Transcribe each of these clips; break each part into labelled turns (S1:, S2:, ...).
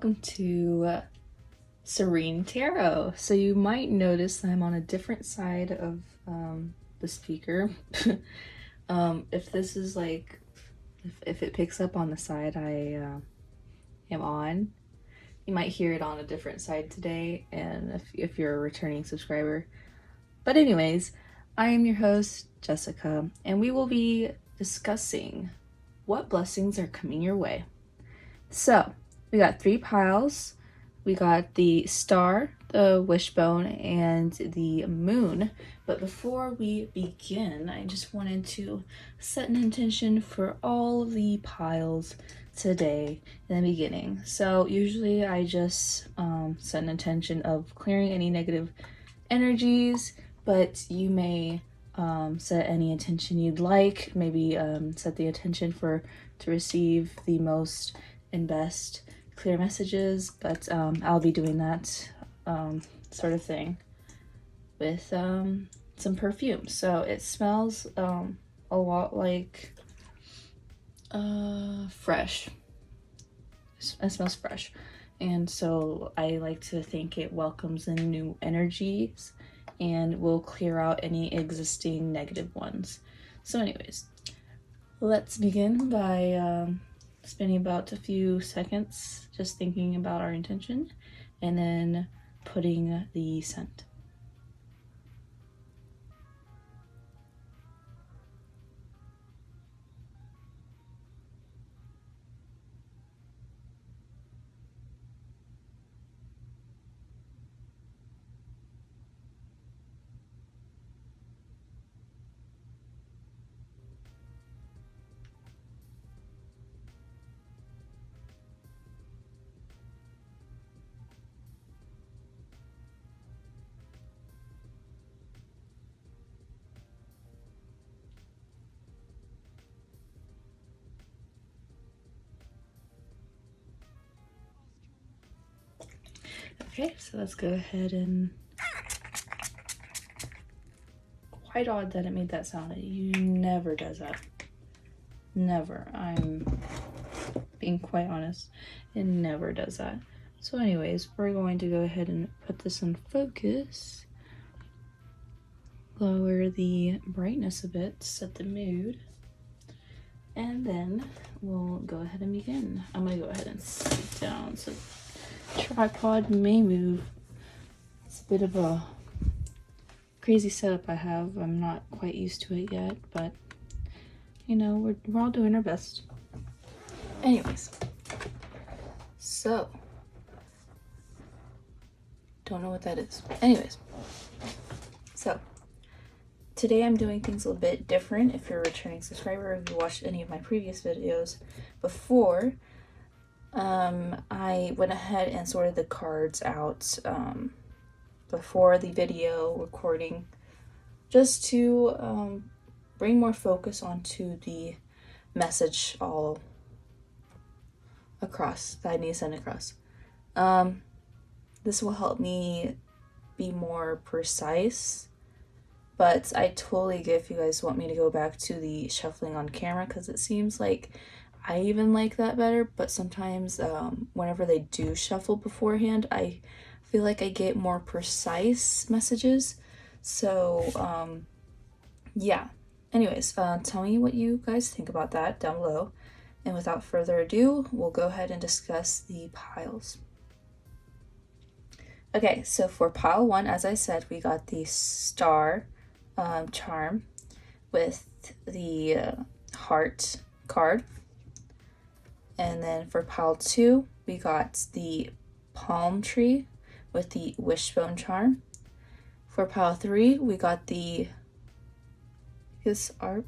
S1: welcome to Serene Tarot. So you might notice I'm on a different side of the speaker. If this is like, if it picks up on the side I am on, you might hear it on a different side today, and if you're a returning subscriber. But anyways, I am your host, Jessica, and we will be discussing what blessings are coming your way. So, we got 3 piles. We got the star, the wishbone, and the moon. But before we begin, I just wanted to set an intention for all of the piles today in the beginning. So usually I just set an intention of clearing any negative energies, but you may set any intention you'd like. Maybe set the intention to receive the most and best clear messages, but I'll be doing that sort of thing with some perfume. So it smells a lot like fresh. It smells fresh, and so I like to think it welcomes in new energies and will clear out any existing negative ones. So anyways, let's begin by spending about a few seconds just thinking about our intention and then putting the scent. Okay, so let's go ahead and... Quite odd that it made that sound. It never does that. Never. I'm being quite honest. It never does that. So anyways, we're going to go ahead and put this in focus. Lower the brightness a bit, set the mood. And then we'll go ahead and begin. I'm going to go ahead and sit down so tripod may move. It's a bit of a crazy setup I have. I'm not quite used to it yet, but you know, we're all doing our best. Anyways, so don't know what that is. Anyways, so today I'm doing things a little bit different. If you're a returning subscriber, if you watched any of my previous videos before, I went ahead and sorted the cards out before the video recording, just to bring more focus onto the message all across that I need to send across. This will help me be more precise, but I totally get if you guys want me to go back to the shuffling on camera, because it seems like I even like that better, but sometimes whenever they do shuffle beforehand, I feel like I get more precise messages. So yeah, anyways, tell me what you guys think about that down below, and without further ado, we'll go ahead and discuss the piles. Okay, so for pile 1, as I said, we got the star charm with the heart card. And then for pile 2, we got the palm tree with the wishbone charm. For pile 3, we got the harp,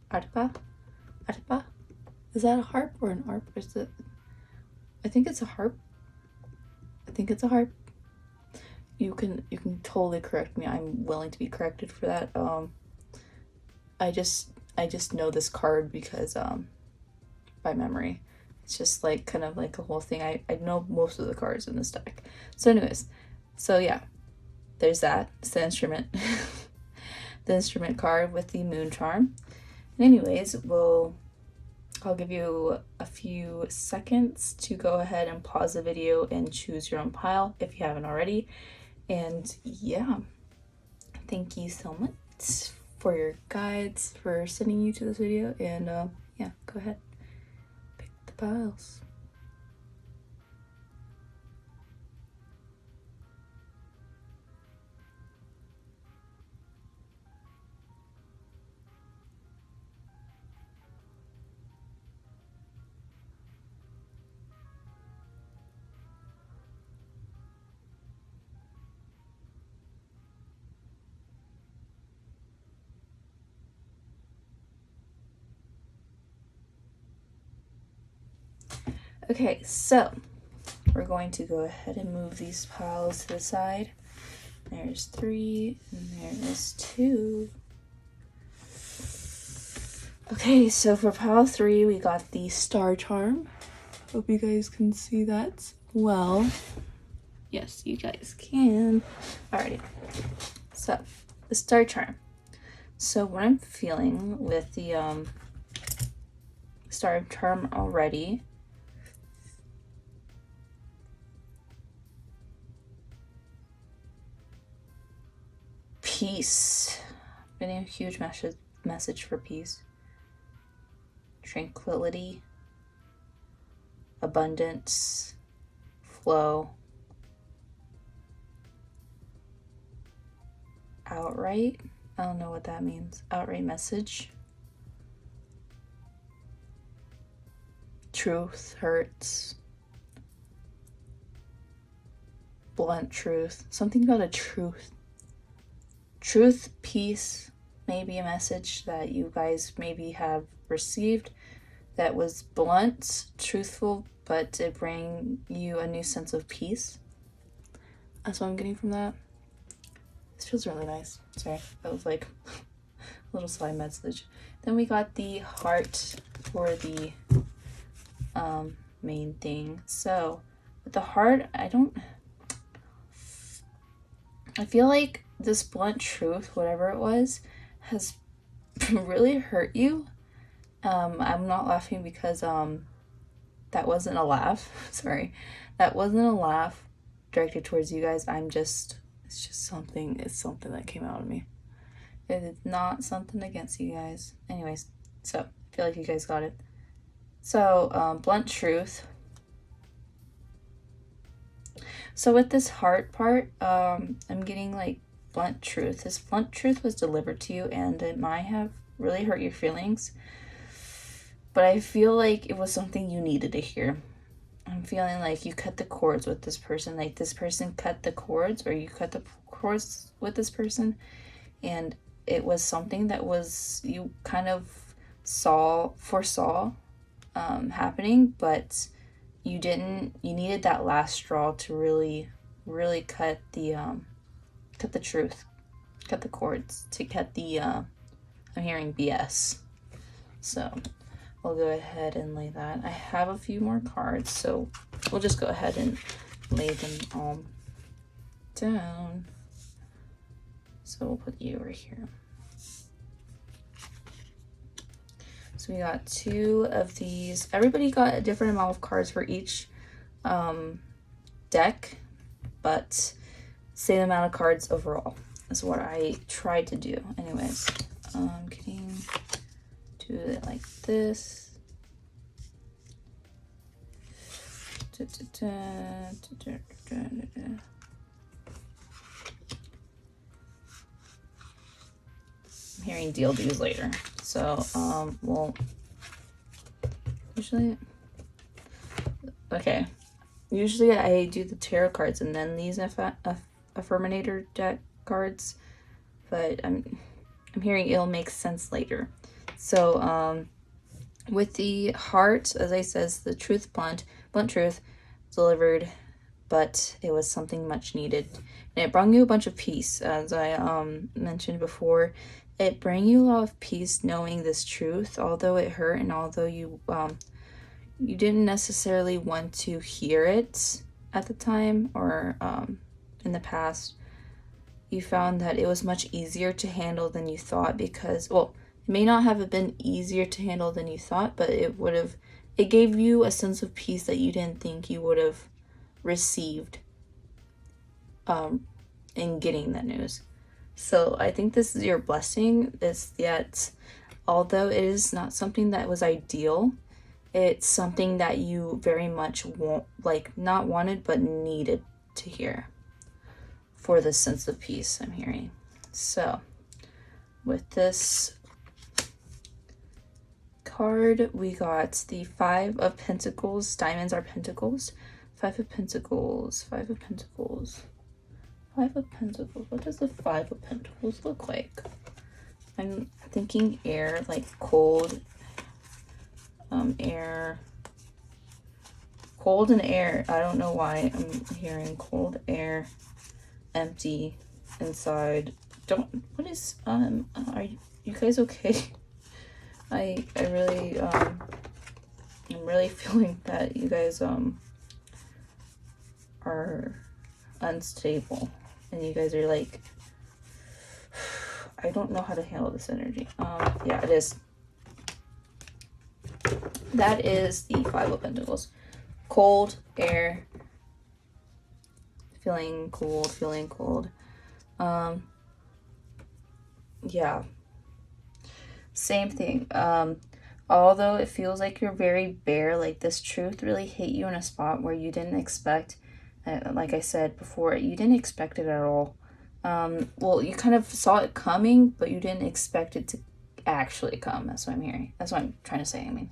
S1: arpa. Is that a harp or an arp? Is it? I think it's a harp. You can totally correct me. I'm willing to be corrected for that. I just know this card because by memory. It's just like kind of like a whole thing. I know most of the cards in this deck. So anyways, so yeah, there's that. It's the instrument. The instrument card with the moon charm. And anyways, we'll I'll give you a few seconds to go ahead and pause the video and choose your own pile if you haven't already. And yeah, thank you so much for your guides, for sending you to this video. And yeah, go ahead, pick the piles. Okay, so we're going to go ahead and move these piles to the side. There's 3 and there is 2. Okay, so for pile 3, we got the star charm. Hope you guys can see that well. Yes, you guys can. Alrighty, so the star charm. So what I'm feeling with the star charm already, peace. Getting a huge message for peace, tranquility, abundance, flow, outright. I don't know what that means. Outright message. Truth hurts. Blunt truth. Something about a truth. Truth, peace, maybe a message that you guys maybe have received that was blunt, truthful, but it bring you a new sense of peace. That's what I'm getting from that. This feels really nice. Sorry, that was like a little side message. Then we got the heart for the main thing. So with the heart, I feel like this blunt truth, whatever it was, has really hurt you. I'm not laughing because that wasn't a laugh. Sorry, that wasn't a laugh directed towards you guys. It's just something that came out of me. It is not something against you guys. Anyways, so I feel like you guys got it. So blunt truth. So with this heart part, I'm getting like blunt truth. This blunt truth was delivered to you and it might have really hurt your feelings, but I feel like it was something you needed to hear. I'm feeling like you cut the cords with this person, like this person cut the cords, or you cut the cords with this person, and it was something that was, you kind of foresaw happening, but you needed that last straw to really cut the truth, cut the cords, to cut the I'm hearing BS. So I'll go ahead and lay that. I have a few more cards, so we'll just go ahead and lay them all down. So we'll put you over here. So we got 2 of these. Everybody got a different amount of cards for each deck, but same amount of cards overall is what I tried to do. Anyways, I'm getting to it like this. I'm hearing deal these later. So, well, usually I do the tarot cards and then these affirmator deck cards, but I'm hearing it'll make sense later. So, with the heart, as I says, the truth, blunt truth delivered, but it was something much needed, and it brought you a bunch of peace. As I mentioned before, it bring you a lot of peace knowing this truth, although it hurt and although you didn't necessarily want to hear it at the time or in the past. You found that it was much easier to handle than you thought because, well, It may not have been easier to handle than you thought, but it gave you a sense of peace that you didn't think you would have received in getting the news. So I think this is your blessing, is that although it is not something that was ideal, it's something that you very much not wanted, but needed to hear for the sense of peace I'm hearing. So with this card, we got the 5 of Pentacles. Diamonds are pentacles. 5 of Pentacles, 5 of Pentacles, 5 of Pentacles. What does the 5 of Pentacles look like? I'm thinking air, like cold, air, cold and air. I don't know why I'm hearing cold air, empty inside. What is, are you guys okay? I really, I'm really feeling that you guys, are unstable, and you guys are like, I don't know how to handle this energy. Yeah, it is. That is the 5 of Pentacles. Cold, air, feeling cold, feeling cold. Yeah. Same thing. Although it feels like you're very bare, like this truth really hit you in a spot where you didn't expect, like I said before, you didn't expect it at all. Well, you kind of saw it coming, but you didn't expect it to actually come. That's what I'm hearing. That's what I'm trying to say. I mean,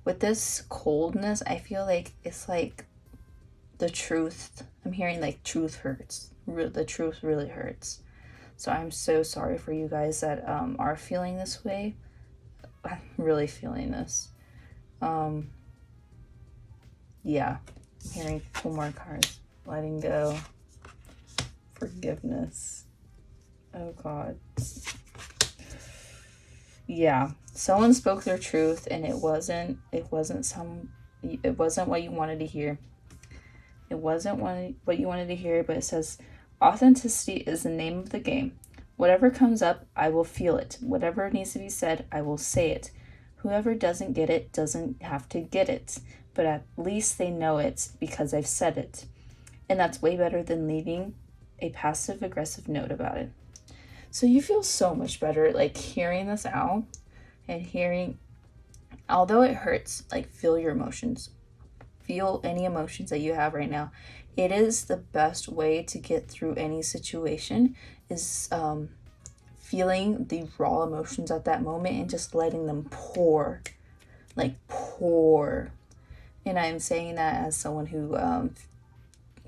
S1: with this coldness, I feel like it's like the truth. I'm hearing like truth hurts. The truth really hurts. So I'm so sorry for you guys that are feeling this way. I'm really feeling this. Yeah, I'm hearing 2 more cards. Letting go. Forgiveness. Oh God. Yeah, someone spoke their truth, and it wasn't what you wanted to hear. It wasn't what you wanted to hear, but it says, authenticity is the name of the game. Whatever comes up, I will feel it. Whatever needs to be said, I will say it. Whoever doesn't get it doesn't have to get it, but at least they know it because I've said it. And that's way better than leaving a passive-aggressive note about it. So you feel so much better, like hearing this out and hearing, although it hurts, like feel your emotions. Feel any emotions that you have right now. It is the best way to get through any situation, is feeling the raw emotions at that moment and just letting them pour, like pour. And I'm saying that as someone who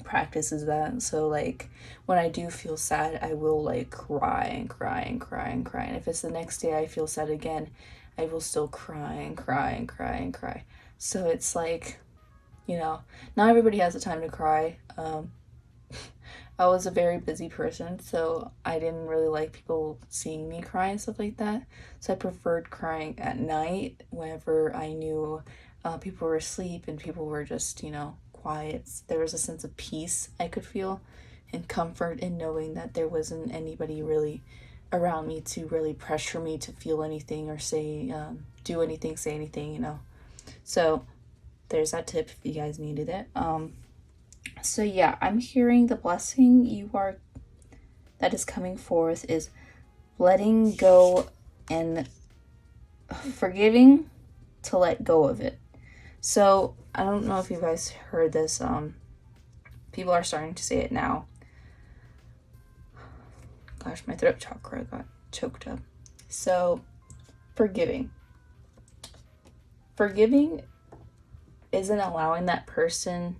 S1: practices that. So like when I do feel sad, I will like cry and cry and cry and cry. And if it's the next day I feel sad again, I will still cry and cry and cry and cry. So it's like, you know, not everybody has the time to cry. I was a very busy person, so I didn't really like people seeing me cry and stuff like that. So I preferred crying at night whenever I knew people were asleep and people were just, you know, quiet. There was a sense of peace I could feel and comfort in knowing that there wasn't anybody really around me to really pressure me to feel anything or say, do anything, say anything, you know. So there's that tip if you guys needed it. So yeah, I'm hearing the blessing that is coming forth is letting go and forgiving to let go of it. So I don't know if you guys heard this. People are starting to say it now. Gosh, my throat chakra got choked up. So forgiving isn't allowing that person,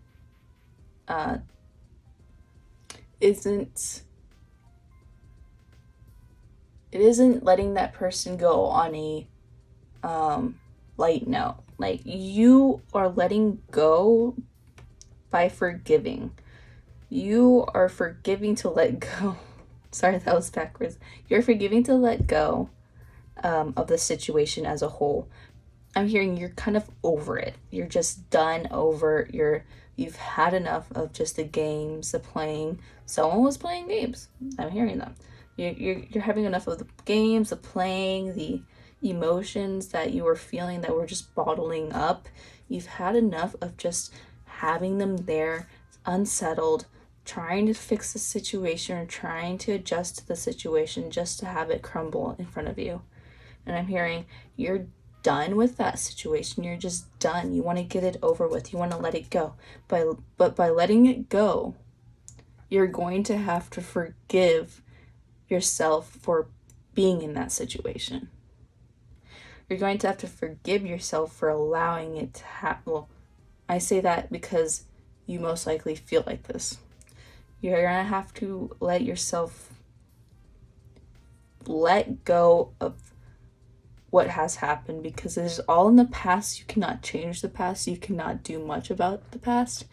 S1: it isn't letting that person go on a light note. Like, you are letting go by forgiving. You are forgiving to let go. Sorry, that was backwards. You're forgiving to let go of the situation as a whole. I'm hearing you're kind of over it. You're just done over. You've had enough of just the games, the playing. Someone was playing games. I'm hearing them. You're having enough of the games, the playing, the emotions that you were feeling that were just bottling up. You've had enough of just having them there, unsettled, trying to fix the situation or trying to adjust to the situation just to have it crumble in front of you. And I'm hearing you're done with that situation. You're just done. You want to get it over with. You want to let it go. But by letting it go, you're going to have to forgive yourself for being in that situation. You're going to have to forgive yourself for allowing it to happen. Well, I say that because you most likely feel like this. You're going to have to let yourself let go of what has happened, because it is all in the past. You cannot change the past. You cannot do much about the past.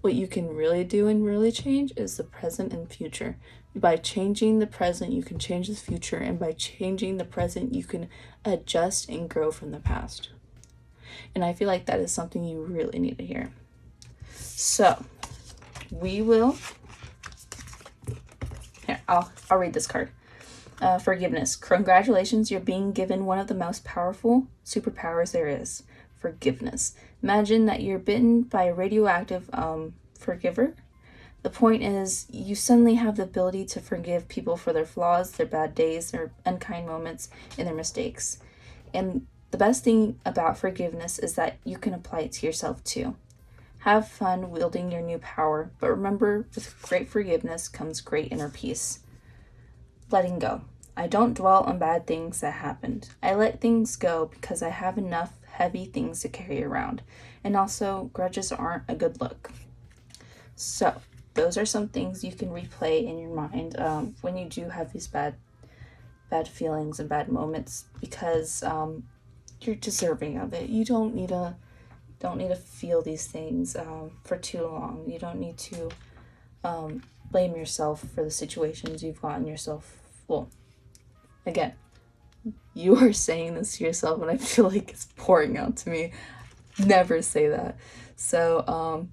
S1: What you can really do and really change is the present and future. By changing the present, you can change the future, and by changing the present, you can adjust and grow from the past. And I feel like that is something you really need to hear. So we will, here, I'll read this card. Forgiveness. Congratulations, you're being given one of the most powerful superpowers there is. Forgiveness. Imagine that you're bitten by a radioactive forgiver. The point is, you suddenly have the ability to forgive people for their flaws, their bad days, their unkind moments, and their mistakes. And the best thing about forgiveness is that you can apply it to yourself too. Have fun wielding your new power, but remember, with great forgiveness comes great inner peace. Letting go. I don't dwell on bad things that happened. I let things go because I have enough heavy things to carry around. And also, grudges aren't a good look. So, those are some things you can replay in your mind when you do have these bad feelings and bad moments, because you're deserving of it. You don't need to feel these things for too long. You don't need to blame yourself for the situations you've gotten yourself. Well, again, you are saying this to yourself, and I feel like it's pouring out to me. Never say that. So,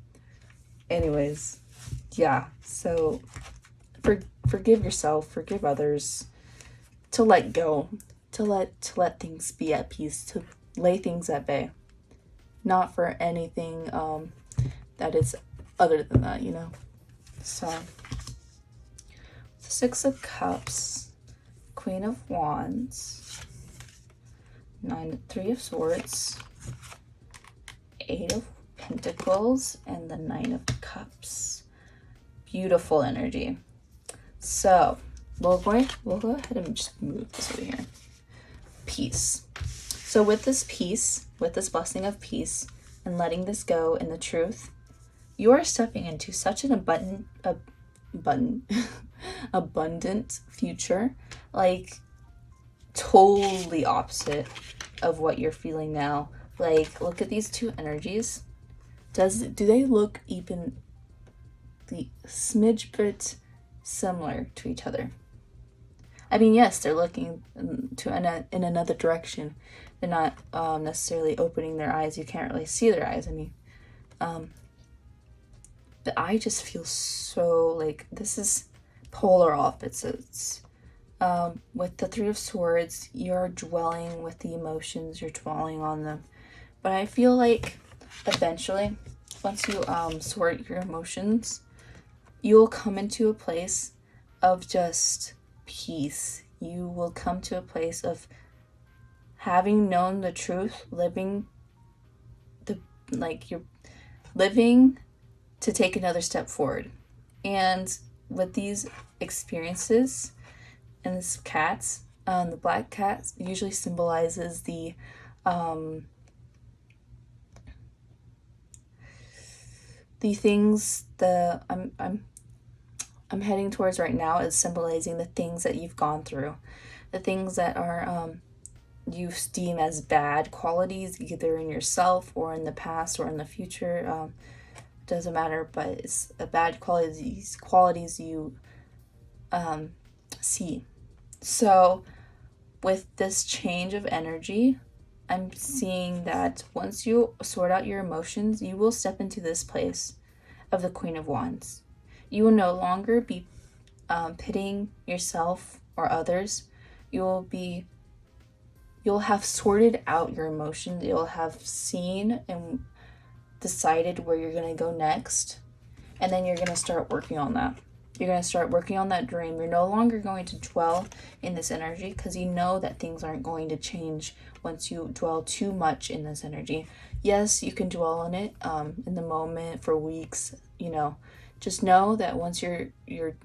S1: anyways, yeah. So, forgive yourself, forgive others, to let go, to let things be at peace, to lay things at bay, not for anything that is other than that, you know. So, Six of Cups, Queen of Wands, Three of Swords, Eight of Pentacles, and the Nine of Cups. Beautiful energy. So we'll go ahead and just move this over here. Peace. So with this peace, with this blessing of peace and letting this go in the truth, you are stepping into such an abundant future, like totally opposite of what you're feeling now. Like, look at these two energies. Do they look even the smidge bit similar to each other? I mean, yes, they're looking in another direction. They're not necessarily opening their eyes. You can't really see their eyes. I mean, but I just feel so like this is polar opposites. With the Three of Swords, you're dwelling with the emotions, you're dwelling on them. But I feel like eventually, once you sort your emotions, you'll come into a place of just peace. You will come to a place of having known the truth, you're living to take another step forward. And with these experiences, and this cats, the black cat usually symbolizes the things I'm heading towards right now is symbolizing the things that you've gone through, the things that are you deem as bad qualities, either in yourself or in the past or in the future. Doesn't matter, but it's a bad qualities you see. So with this change of energy, I'm seeing that once you sort out your emotions, you will step into this place of the Queen of Wands. You will no longer be pitting yourself or others, you'll have sorted out your emotions. You'll have seen and decided where you're going to go next. And then you're going to start working on that. You're going to start working on that dream. You're no longer going to dwell in this energy because you know that things aren't going to change once you dwell too much in this energy. Yes, you can dwell on it in the moment for weeks, Just know that once you're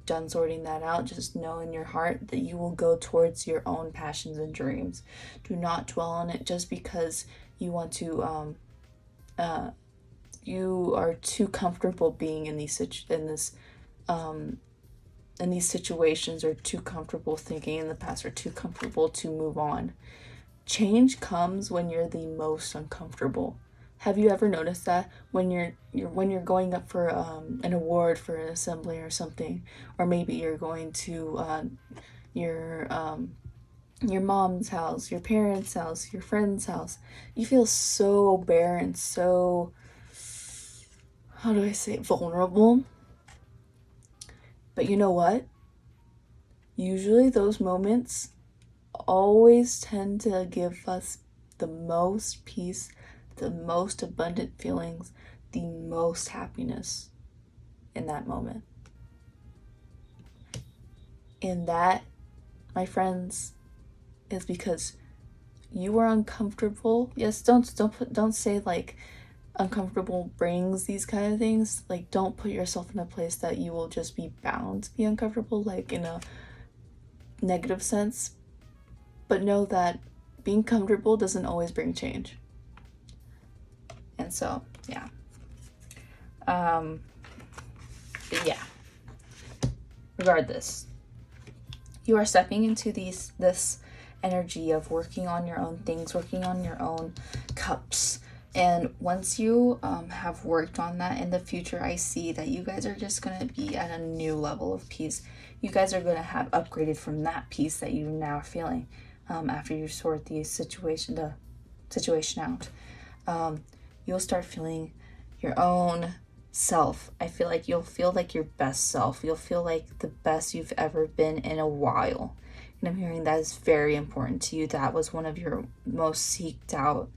S1: done sorting that out, just know in your heart that you will go towards your own passions and dreams. Do not dwell on it just because you want to you are too comfortable being in these situations, or too comfortable thinking in the past, or too comfortable to move on. Change comes when you're the most uncomfortable. Have you ever noticed that when you're going up for an award for an assembly or something, or maybe you're going to your mom's house, your parents' house, your friend's house, you feel so bare and so, how do I say it, vulnerable. But you know what? Usually those moments always tend to give us the most peace, the most abundant feelings, the most happiness in that moment. And that, my friends, is because you are uncomfortable. Yes, don't say like uncomfortable brings these kind of things. Like, don't put yourself in a place that you will just be bound to be uncomfortable, like in a negative sense. But know that being comfortable doesn't always bring change. And so, yeah. Regardless, you are stepping into this energy of working on your own things, working on your own cups. And once you have worked on that in the future, I see that you guys are just going to be at a new level of peace. You guys are going to have upgraded from that peace that you're now feeling after you sort the situation out. You'll start feeling your own self. I feel like you'll feel like your best self. You'll feel like the best you've ever been in a while. And I'm hearing that is very important to you. That was one of your most seeked out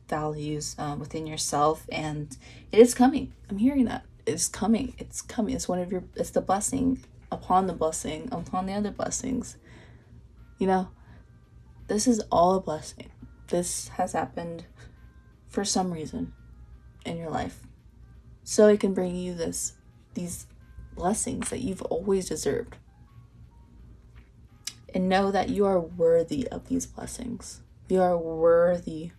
S1: values within yourself, and it is coming. I'm hearing that it's coming. It's the blessing upon the blessing upon the other blessings. This is all a blessing. This has happened for some reason in your life, so it can bring you these blessings that you've always deserved. And know that you are worthy of these blessings. You are worthy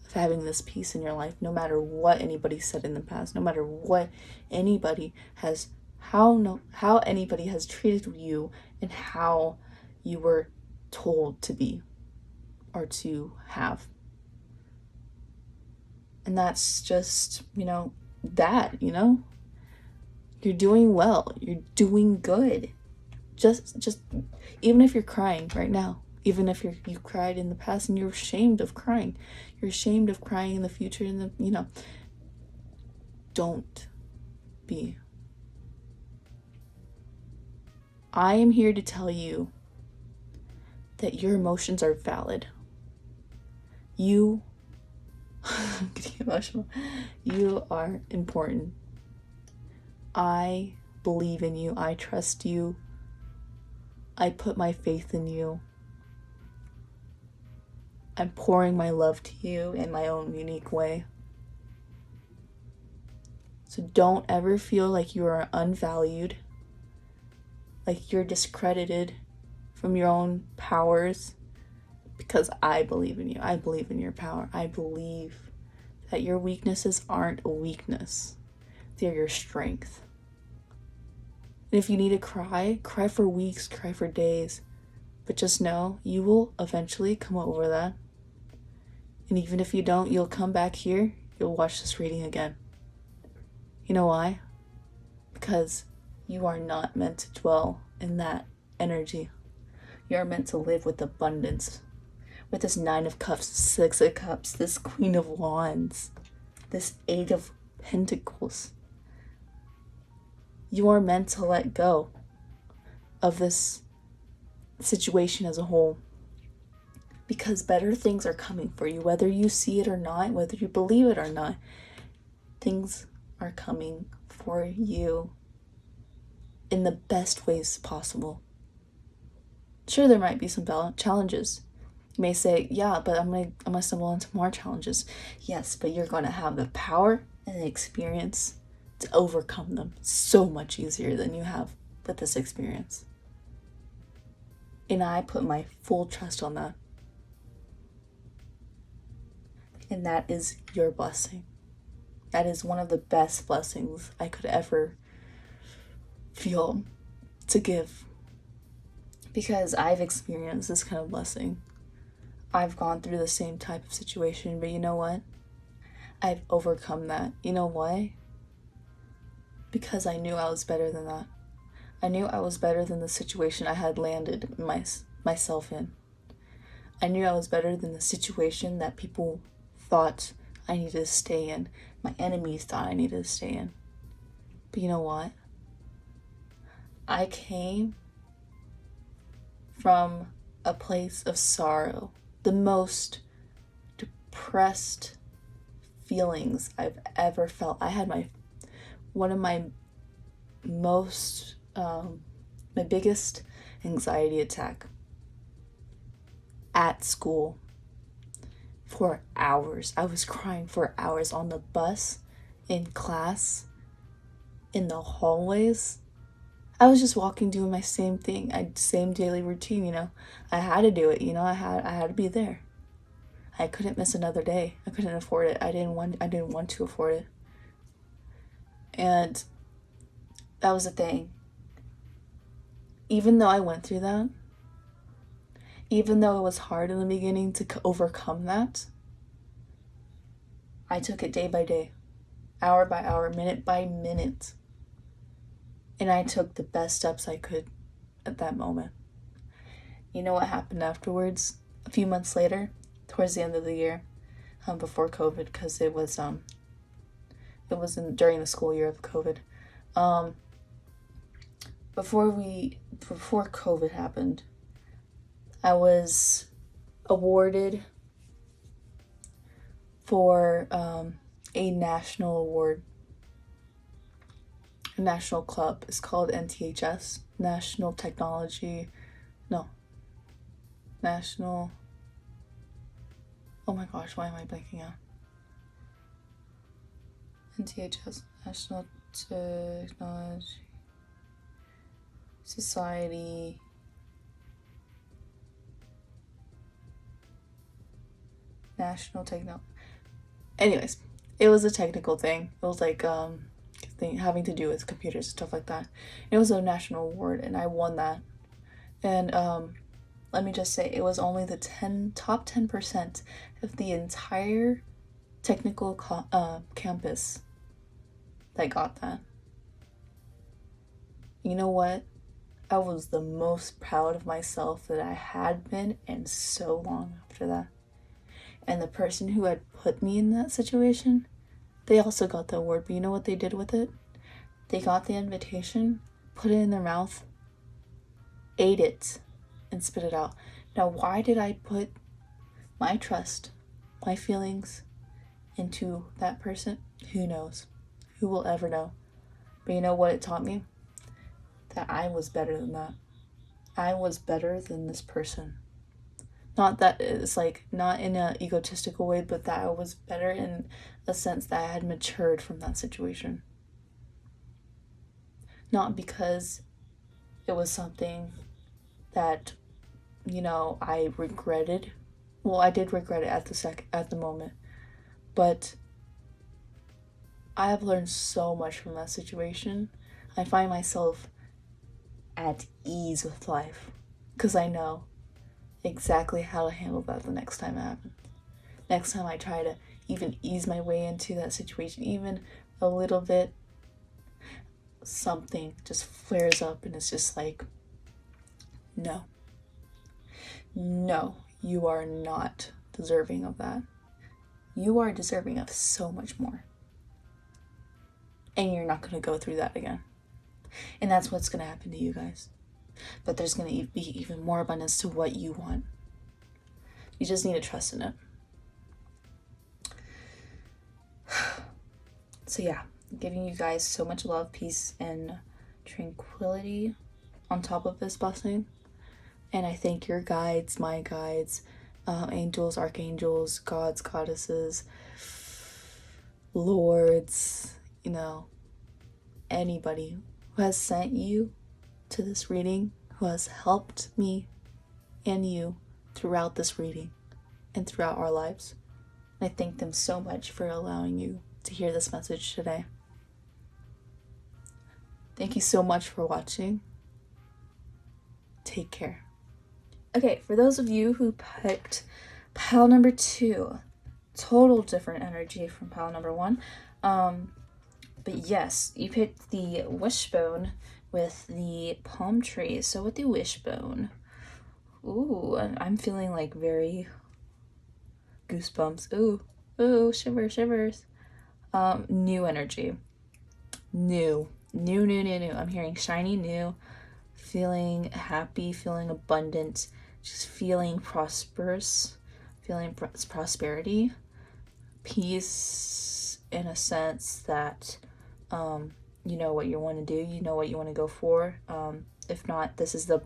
S1: of having this peace in your life, no matter what anybody said in the past, no matter what anybody has, how anybody has treated you, and how you were told to be or to have. And that's just, you're doing well. You're doing good. Just even if you're crying right now, even if you cried in the past and you're ashamed of crying, you're ashamed of crying in the future, don't be. I am here to tell you that your emotions are valid. I'm getting emotional. You are important. I believe in you. I trust you. I put my faith in you. I'm pouring my love to you in my own unique way. So don't ever feel like you are unvalued, like you're discredited from your own powers, because I believe in you. I believe in your power. I believe that your weaknesses aren't a weakness. They're your strength. And if you need to cry for weeks, cry for days. But just know you will eventually come over that. And even if you don't, you'll come back here, you'll watch this reading again. You know why? Because you are not meant to dwell in that energy. You are meant to live with abundance. With this 9 of Cups, 6 of Cups, this Queen of Wands, this 8 of Pentacles. You are meant to let go of this situation as a whole. Because better things are coming for you, whether you see it or not, whether you believe it or not. Things are coming for you in the best ways possible. Sure, there might be some challenges. You may say, yeah, but I'm gonna stumble into more challenges. Yes, but you're gonna have the power and the experience to overcome them so much easier than you have with this experience. And I put my full trust on that. And that is your blessing. That is one of the best blessings I could ever feel to give. Because I've experienced this kind of blessing. I've gone through the same type of situation, but you know what? I've overcome that. You know why? Because I knew I was better than that. I knew I was better than the situation I had landed myself in. I knew I was better than the situation that people thought I needed to stay in. My enemies thought I needed to stay in. But you know what? I came from a place of sorrow, the most depressed feelings I've ever felt. I had one of my biggest anxiety attack at school for hours. I was crying for hours on the bus, in class, in the hallways. I was just walking, doing my same thing, same daily routine, you know. I had to do it, you know. I had to be there. I couldn't miss another day. I couldn't afford it. I didn't want to afford it. And that was the thing. Even though I went through that, even though it was hard in the beginning to overcome that, I took it day by day, hour by hour, minute by minute. And I took the best steps I could at that moment. You know what happened afterwards? A few months later, towards the end of the year, before COVID, because it was during the school year of COVID. Before COVID happened, I was awarded for a national award, a national club. It's called NTHS, National. Oh my gosh, why am I blanking out? NTHS, National Technology Society. National Techno. Anyways, it was a technical thing. It was like thing having to do with computers and stuff like that. It was a national award, and I won that. And let me just say, it was only the top 10% of the entire technical campus that got that. You know what? I was the most proud of myself that I had been in so long after that. And the person who had put me in that situation, they also got the award. But you know what they did with it? They got the invitation, put it in their mouth, ate it, and spit it out. Now, why did I put my trust, my feelings into that person? Who knows? Who will ever know? But you know what it taught me? That I was better than that. I was better than this person. Not that it's like, not in an egotistical way, but that I was better in a sense that I had matured from that situation. Not because it was something that, you know, I regretted. Well, I did regret it at the moment, but I have learned so much from that situation. I find myself at ease with life because I know exactly how to handle that the next time it happens. Next time I try to even ease my way into that situation, even a little bit, something just flares up and it's just like, no, you are not deserving of that. You are deserving of so much more. And you're not going to go through that again. And that's what's going to happen to you guys. but there's going to be even more abundance to what you want. You just need to trust in it. So yeah, giving you guys so much love, peace, and tranquility on top of this blessing. And I thank your guides, my guides, angels, archangels, gods, goddesses, lords, anybody who has sent you to this reading, who has helped me and you throughout this reading and throughout our lives. And I thank them so much for allowing you to hear this message today. Thank you so much for watching. Take care. Okay, for those of you who picked pile number 2, total different energy from pile number 1. But yes, you picked the wishbone with the palm tree. So with the wishbone, ooh, I'm feeling like very goosebumps. Ooh, shivers. New energy. New. I'm hearing shiny new, feeling happy, feeling abundant, just feeling prosperous, feeling prosperity, peace, in a sense that you know what you want to do, you know what you want to go for. If not, this is the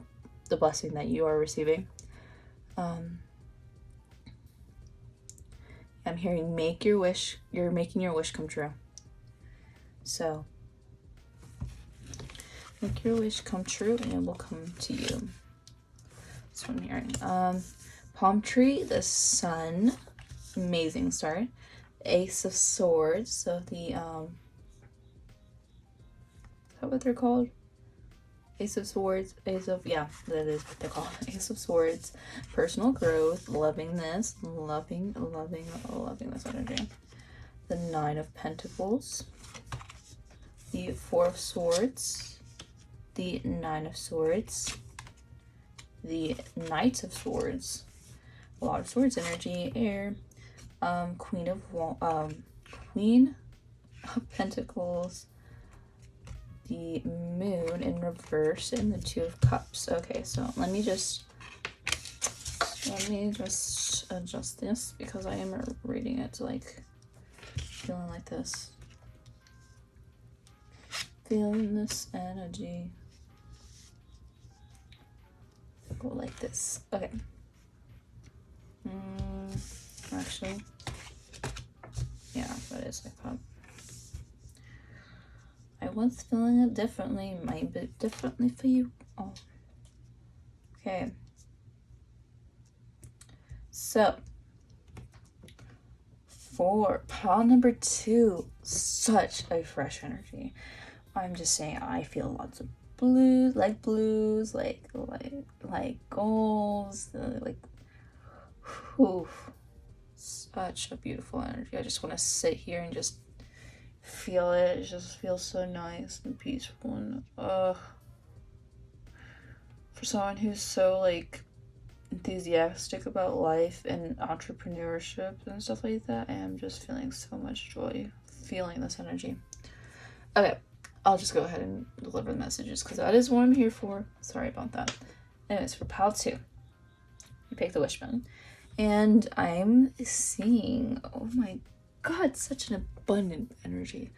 S1: blessing that you are receiving. I'm hearing make your wish. You're making your wish come true. So make your wish come true and it will come to you. That's what I'm hearing. Palm tree, the sun, amazing start. Ace of Swords, so the is that what they're called? Ace of Swords, that is what they're called. Ace of Swords, personal growth, loving this, loving this energy. The Nine of Pentacles, the Four of Swords, the Nine of Swords, the Knight of Swords, a lot of swords energy, air, Queen of Pentacles, the Moon in reverse, and the Two of Cups. Okay, so let me just adjust this because I am reading it like feeling like this. Feeling this energy. Go like this. Okay. Actually, yeah, that is like that. I was feeling it differently. Might be differently for you. Oh. Okay. So, for pile number 2, such a fresh energy. I'm just saying, I feel lots of blues, like goals, such a beautiful energy. I just want to sit here and just feel it. It just feels so nice and peaceful. And for someone who's so like enthusiastic about life and entrepreneurship and stuff like that, I am just feeling so much joy feeling this energy. Okay, I'll just go ahead and deliver the messages because that is what I'm here for. Sorry about that. Anyways, for pile 2, you pick the wishbone. And I'm seeing, oh my god, such an abundant energy.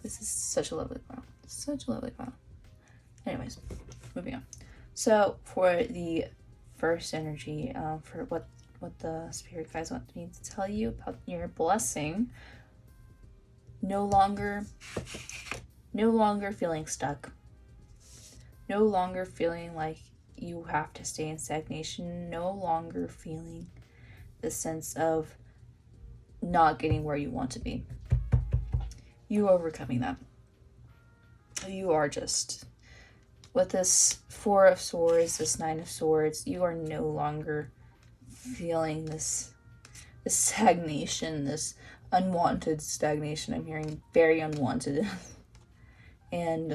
S1: This is such a lovely pile. Such a lovely pile. Anyways, moving on. So for the first energy, for what the spirit guides want me to tell you about your blessing, no longer feeling stuck. No longer feeling like you have to stay in stagnation. No longer feeling the sense of not getting where you want to be. You are overcoming that. You are just, with this Four of Swords, this Nine of Swords, you are no longer feeling this stagnation, this unwanted stagnation. I'm hearing very unwanted. And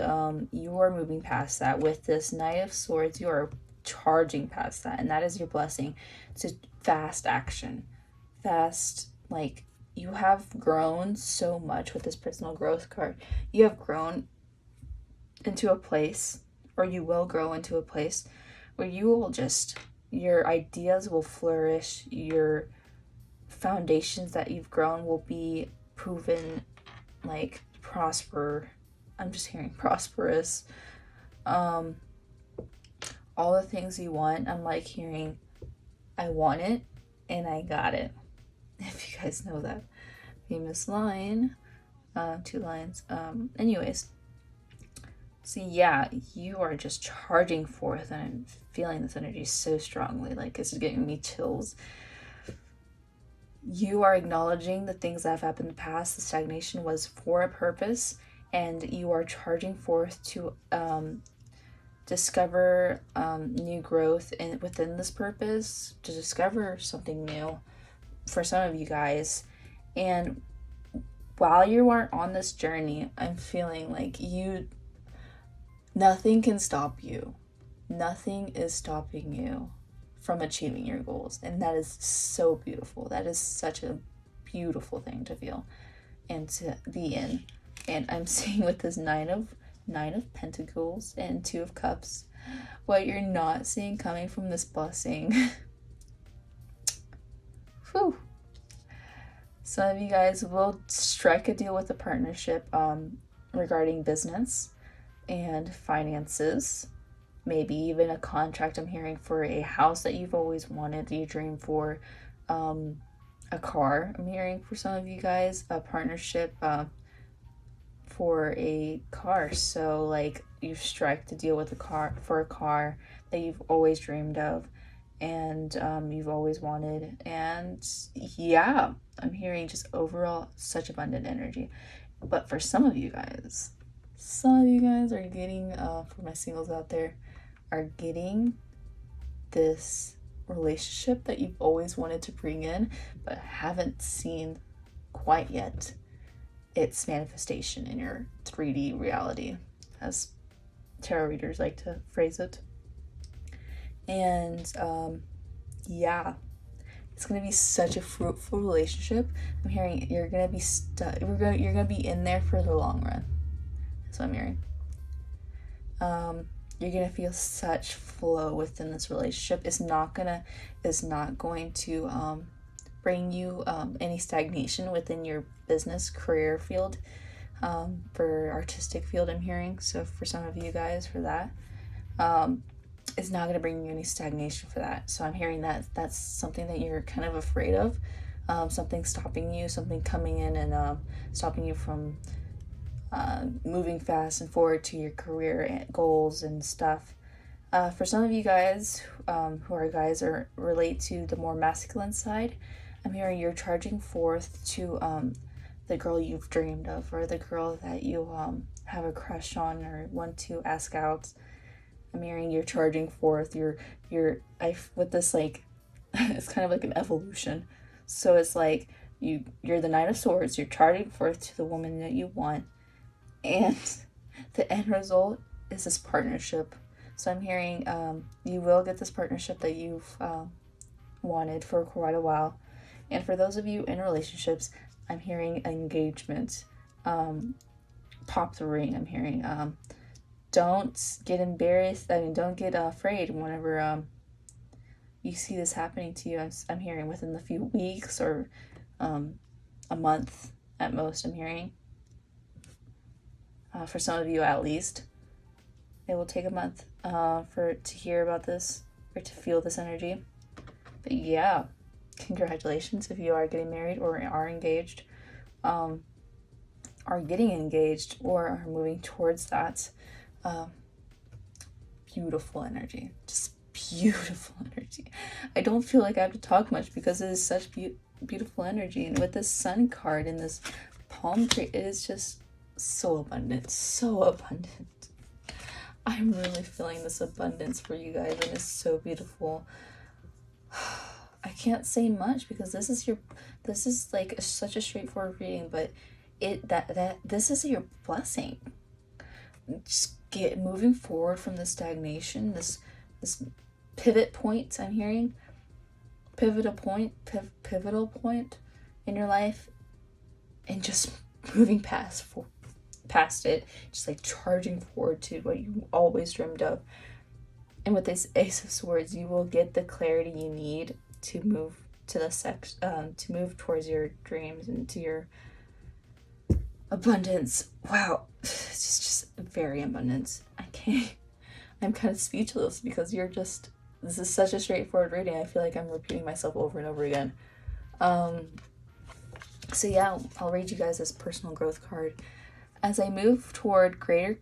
S1: you are moving past that. With this Knight of Swords, you are charging past that, and that is your blessing. It's a fast action. Fast, like, you have grown so much with this personal growth card. You have grown into a place or you will grow into a place where you will just, your ideas will flourish, your foundations that you've grown will be proven like prosper. I'm just hearing prosperous. All the things you want, I'm like hearing, I want it and I got it. If you guys know that famous line, 2 lines. Anyways, so yeah, you are just charging forth, and I'm feeling this energy so strongly, like it's giving me chills. You are acknowledging the things that have happened in the past. The stagnation was for a purpose, and you are charging forth to discover new growth within this purpose, to discover something new for some of you guys. And while you are on this journey, I'm feeling like nothing can stop you. Nothing is stopping you from achieving your goals. And that is so beautiful. That is such a beautiful thing to feel and to be in. And I'm seeing with this nine of Pentacles and 2 of Cups, what you're not seeing coming from this blessing. Whew. Some of you guys will strike a deal with a partnership regarding business and finances. Maybe even a contract. I'm hearing for a house that you've always wanted, you dream for, a car. I'm hearing for some of you guys a partnership for a car. So like you've struck the deal with a car that you've always dreamed of and you've always wanted. And yeah, I'm hearing just overall such abundant energy. But for some of you guys are getting, for my singles out there, are getting this relationship that you've always wanted to bring in but haven't seen quite yet its manifestation in your 3D reality, as tarot readers like to phrase it. And yeah, it's gonna be such a fruitful relationship. I'm hearing you're gonna be you're gonna be in there for the long run. That's what I'm hearing. You're gonna feel such flow within this relationship. It's not going to bring you any stagnation within your business career field, for artistic field. I'm hearing, so for some of you guys, for that, it's not going to bring you any stagnation for that. So I'm hearing that that's something that you're kind of afraid of, something stopping you, something coming in and stopping you from moving fast and forward to your career goals and stuff. For some of you guys who are guys or relate to the more masculine side, I'm hearing you're charging forth to the girl you've dreamed of, or the girl that you have a crush on or want to ask out. I'm hearing you're charging forth. With this, like, it's kind of like an evolution. So it's like you're the Knight of Swords. You're charging forth to the woman that you want, and the end result is this partnership. So I'm hearing you will get this partnership that you've wanted for quite a while. And for those of you in relationships, I'm hearing engagement. Pop the ring. I'm hearing don't get embarrassed. Don't get afraid whenever you see this happening to you. I'm hearing within a few weeks or a month at most. I'm hearing for some of you at least, it will take a month to hear about this or to feel this energy. But yeah, congratulations if you are getting married or are engaged, are getting engaged or are moving towards that. Beautiful energy, just beautiful energy. I don't feel like I have to talk much because it is such beautiful energy. And with this Sun card and this palm tree, it is just so abundant, so abundant. I'm really feeling this abundance for you guys, and it's so beautiful. I can't say much because this is like such a straightforward reading, but this is your blessing. Just get moving forward from the stagnation, this pivot point. I'm hearing pivotal point in your life, and just moving past it, just like charging forward to what you always dreamed of. And with this Ace of Swords, you will get the clarity you need to move to the to move towards your dreams and to your abundance. Wow, it's just very abundance. I'm kind of speechless because this is such a straightforward reading. I feel like I'm repeating myself over and over again. So yeah, I'll read you guys this personal growth card. As I move toward greater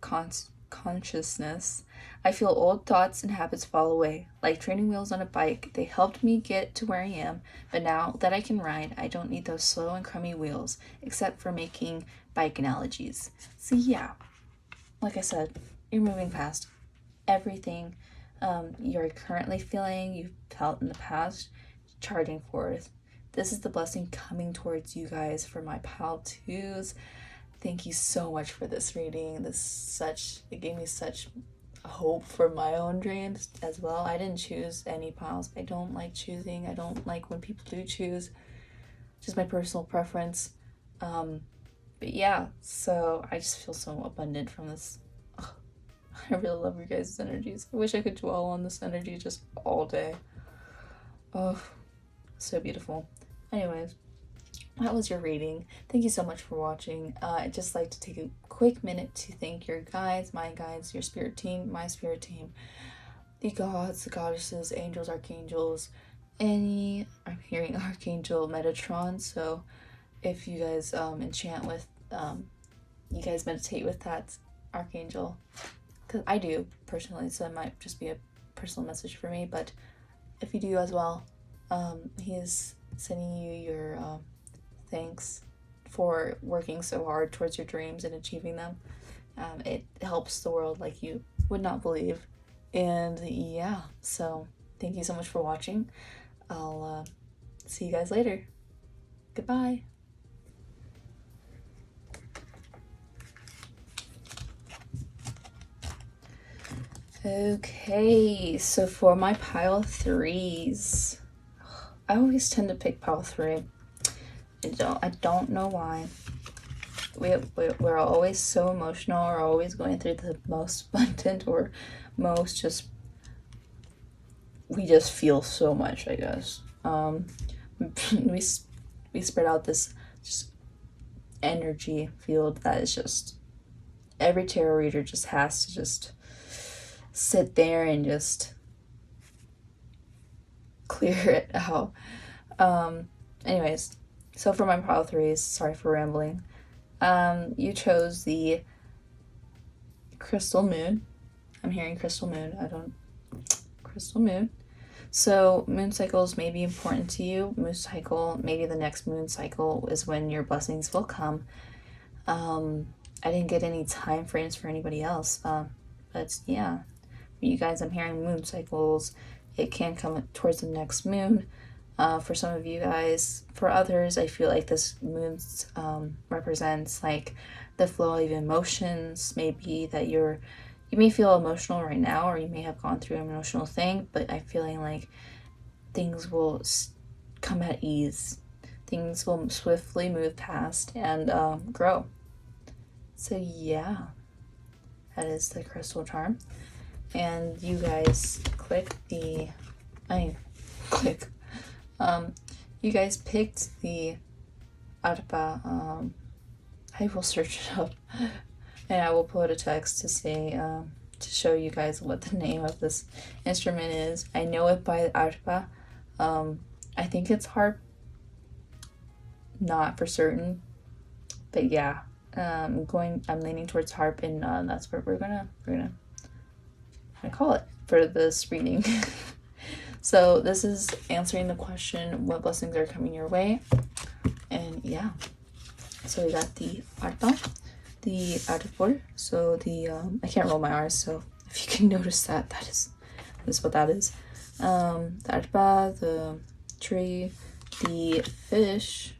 S1: consciousness, I feel old thoughts and habits fall away. Like training wheels on a bike, they helped me get to where I am, but now that I can ride, I don't need those slow and crummy wheels, except for making bike analogies. So yeah, like I said, you're moving past everything you're currently feeling, you've felt in the past, charging forth. This is the blessing coming towards you guys for my pile twos. Thank you so much for this reading. It gave me such hope for my own dreams as well. I didn't choose any piles. I don't like choosing. I don't like when people do choose. Just my personal preference. But yeah, so I just feel so abundant from this. I really love you guys' energies. I wish I could dwell on this energy just all day. Oh, so beautiful. Anyways, that was your reading. Thank you so much for watching. I'd just like to take a quick minute to thank your guides, my guides, your spirit team, my spirit team, the gods, the goddesses, angels, archangels, I'm hearing Archangel Metatron. So if you guys enchant with, you guys meditate with that archangel, because I do personally, so it might just be a personal message for me, but if you do as well, he is sending you your thanks for working so hard towards your dreams and achieving them. It helps the world like you would not believe. And yeah, so thank you so much for watching. I'll see you guys later. Goodbye. Okay, so for my pile threes, I always tend to pick pile three. I don't know why. We're always so emotional, or always going through the most abundant, or most just, we just feel so much, I guess. We spread out this just energy field that is just, every tarot reader just has to just sit there and just clear it out. Anyways, so for my pile threes, sorry for rambling. You chose the crystal moon. I'm hearing crystal moon. Crystal moon. So moon cycles may be important to you. Moon cycle, maybe the next moon cycle is when your blessings will come. I didn't get any time frames for anybody else. But yeah, for you guys, I'm hearing moon cycles. It can come towards the next moon. For some of you guys, for others, I feel like this moon represents like the flow of emotions. Maybe that you may feel emotional right now, or you may have gone through an emotional thing, but I'm feeling like things will come at ease. Things will swiftly move past and grow. So yeah, that is the crystal charm. And you guys you guys picked the arpa. I will search it up and I will put a text to say, to show you guys what the name of this instrument is. I know it by arpa. I think it's harp, not for certain, but yeah, I'm leaning towards harp, and that's what we're gonna call it for this reading. So this is answering the question, what blessings are coming your way? And yeah, so we got the arpa, the arbol. So the I can't roll my R's, so if you can notice that is what that is. The arpa, the tree, the fish,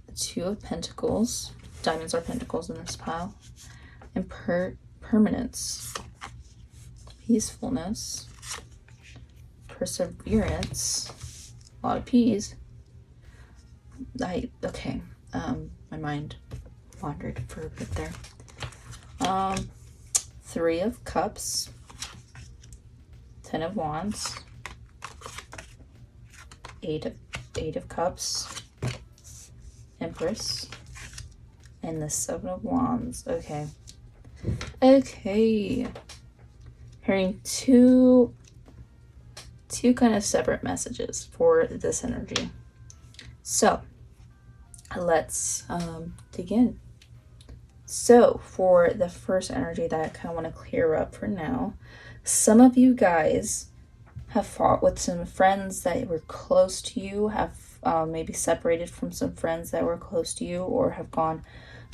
S1: the Two of Pentacles. Diamonds are pentacles in this pile. And permanence, peacefulness, perseverance, a lot of P's. My mind. wandered for a bit there. 3 of Cups, 10 of Wands, 8 of Cups, Empress, and the 7 of Wands. Okay. Hearing two kind of separate messages for this energy. So let's dig in. So for the first energy that I kind of want to clear up for now, some of you guys have fought with some friends that were close to you, have maybe separated from some friends that were close to you, or have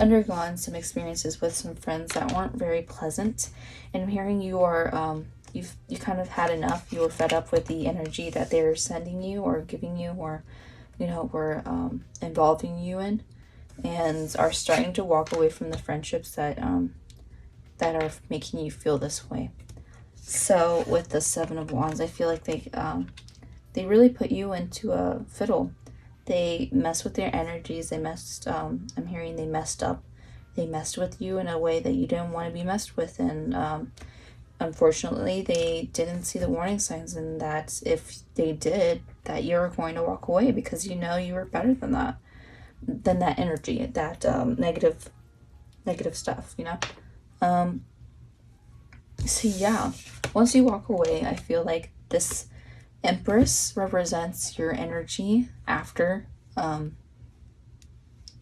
S1: undergone some experiences with some friends that weren't very pleasant. And I'm hearing you are you kind of had enough. You were fed up with the energy that they're sending you or giving you, or were involving you in, and are starting to walk away from the friendships that are making you feel this way. So with the 7 of Wands, I feel like they really put you into a fiddle. They mess with their energies. They messed, I'm hearing they messed up. They messed with you in a way that you didn't want to be messed with. And unfortunately, they didn't see the warning signs. And that if they did, that you're going to walk away because you were better than that energy, that negative stuff, So yeah, once you walk away, I feel like this Empress represents your energy after,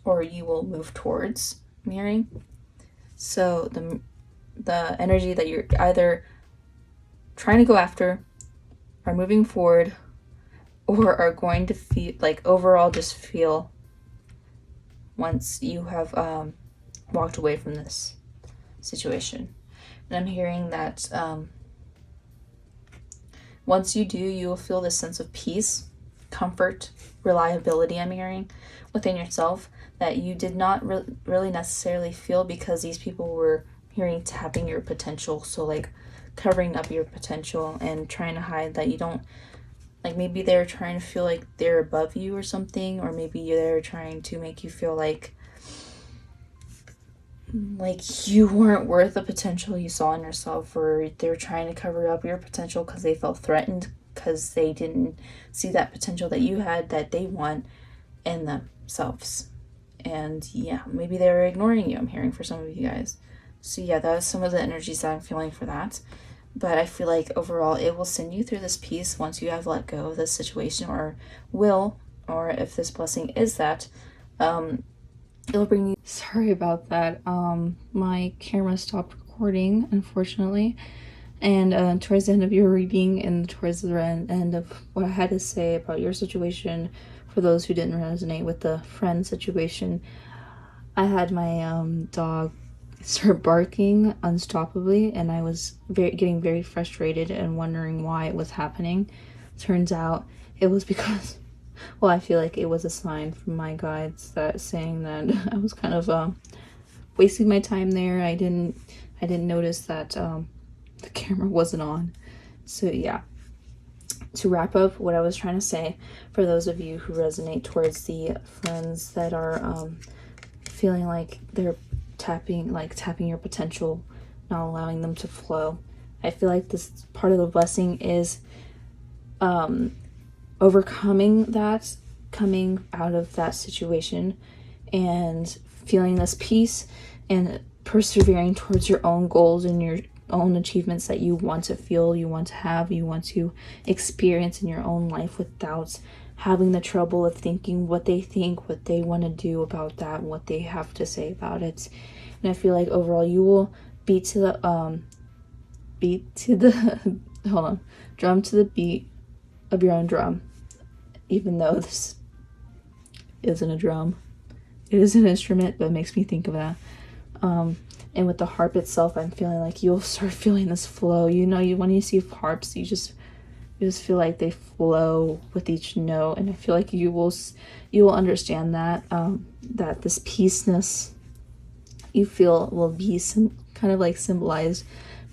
S1: or you will move towards mirroring. So the energy that you're either trying to go after, are moving forward, or are going to feel like overall just feel once you have walked away from this situation. And I'm hearing that once you do, you will feel this sense of peace, comfort, reliability, I'm hearing, within yourself that you did not really necessarily feel because these people were hearing tapping your potential. So like covering up your potential and trying to hide that you don't, like maybe they're trying to feel like they're above you or something, or maybe they're trying to make you feel like you weren't worth the potential you saw in yourself, or they're trying to cover up your potential because they felt threatened because they didn't see that potential that you had that they want in themselves. And yeah, maybe they were ignoring you, I'm hearing, for some of you guys. So yeah, that was some of the energies that I'm feeling for that. But I feel like overall it will send you through this peace once you have let go of this situation, or if this blessing is that, it'll bring you. Sorry about that. My camera stopped recording, unfortunately. And towards the end of your reading and towards the end of what I had to say about your situation, for those who didn't resonate with the friend situation, I had my dog start barking unstoppably, and I was getting very frustrated and wondering why it was happening. Turns out it was because, well, I feel like it was a sign from my guides that saying that I was kind of wasting my time there. I didn't notice that the camera wasn't on. So yeah, to wrap up what I was trying to say, for those of you who resonate towards the friends that are feeling like they're tapping your potential, not allowing them to flow, I feel like this part of the blessing is overcoming that, coming out of that situation and feeling this peace and persevering towards your own goals and your own achievements that you want to feel, you want to have, you want to experience in your own life, without having the trouble of thinking what they think, what they want to do about that, and what they have to say about it. And I feel like overall you will drum to the beat of your own drum, even though this isn't a drum. It is an instrument, but it makes me think of that. And with the harp itself, I'm feeling like you'll start feeling this flow. When you see harps, you just feel like they flow with each note, and I feel like you will understand that that this peaceness you feel will be kind of like symbolized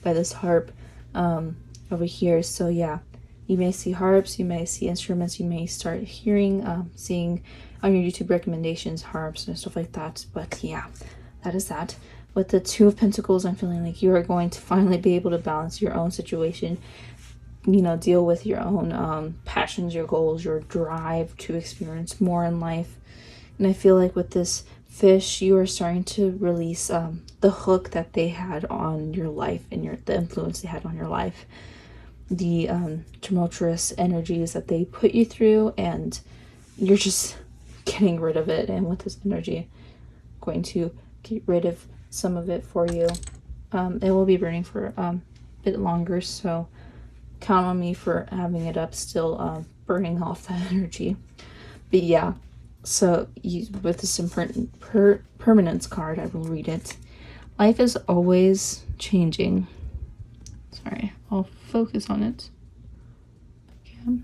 S1: by this harp over here. So yeah, you may see harps, you may see instruments, you may start hearing, seeing on your YouTube recommendations harps and stuff like that. But yeah, that is that. With the Two of Pentacles, I'm feeling like you are going to finally be able to balance your own situation, you know, deal with your own passions, your goals, your drive to experience more in life. And I feel like with this fish, you are starting to release the hook that they had on your life and the influence they had on your life, the tumultuous energies that they put you through, and you're just getting rid of it. And with this energy, going to get rid of some of it for you. It will be burning for a bit longer, so count on me for having it up still, burning off that energy. But yeah, so with this permanence card, I will read it. Life is always changing. Sorry, I'll focus on it. Okay.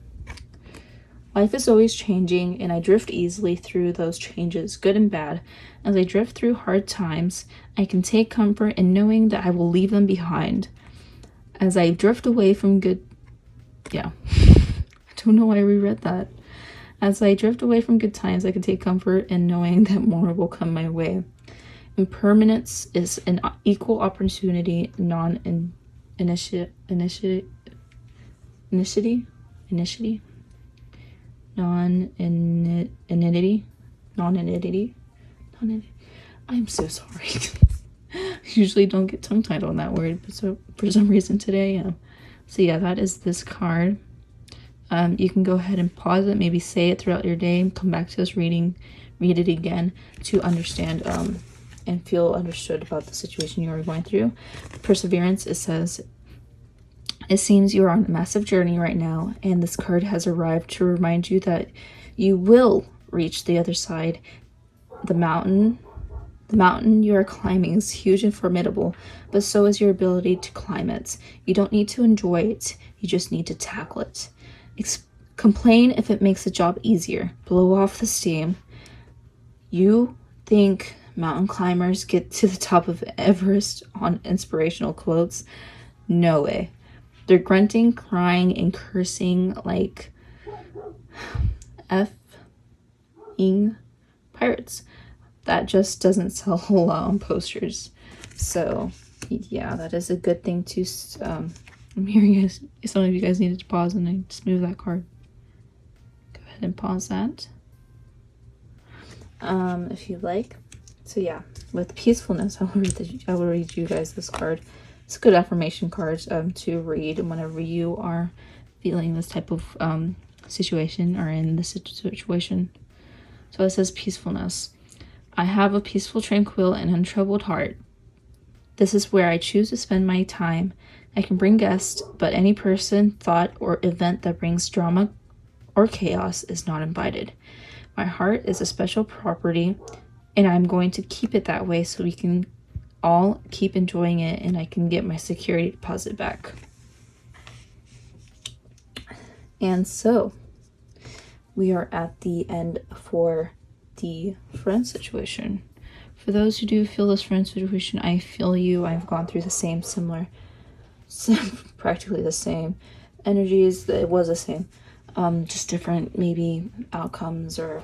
S1: Life is always changing, and I drift easily through those changes, good and bad. As I drift through hard times, I can take comfort in knowing that I will leave them behind. As I drift away from good... Yeah. I don't know why I reread that. As I drift away from good times, I can take comfort in knowing that more will come my way. Impermanence is an equal opportunity, non-initiative. I'm so sorry. Usually don't get tongue-tied on that word, but so for some reason today, yeah. So yeah, that is this card. You can go ahead and pause it, maybe say it throughout your day, come back to this reading, read it again to understand and feel understood about the situation you are going through. Perseverance, it says, it seems you are on a massive journey right now, and this card has arrived to remind you that you will reach the other side. The mountain you are climbing is huge and formidable, but so is your ability to climb it. You don't need to enjoy it, you just need to tackle it. Complain if it makes the job easier. Blow off the steam. You think mountain climbers get to the top of Everest on inspirational quotes? No way. They're grunting, crying, and cursing like F-ing pirates. That just doesn't sell a whole lot on posters. So, yeah, that is a good thing to... I'm hearing some of you guys needed to pause, and I just moved that card. Go ahead and pause that. If you'd like. So yeah, with peacefulness, I will read you guys this card. It's a good affirmation card to read whenever you are feeling this type of situation or in this situation. So it says peacefulness. I have a peaceful, tranquil, and untroubled heart. This is where I choose to spend my time. I can bring guests, but any person, thought, or event that brings drama or chaos is not invited. My heart is a special property, and I'm going to keep it that way so we can all keep enjoying it and I can get my security deposit back. And so we are at the end for the friend situation. For those who do feel this friend situation, I feel you. I've gone through the similar, practically the same energies. It was the same, just different maybe outcomes or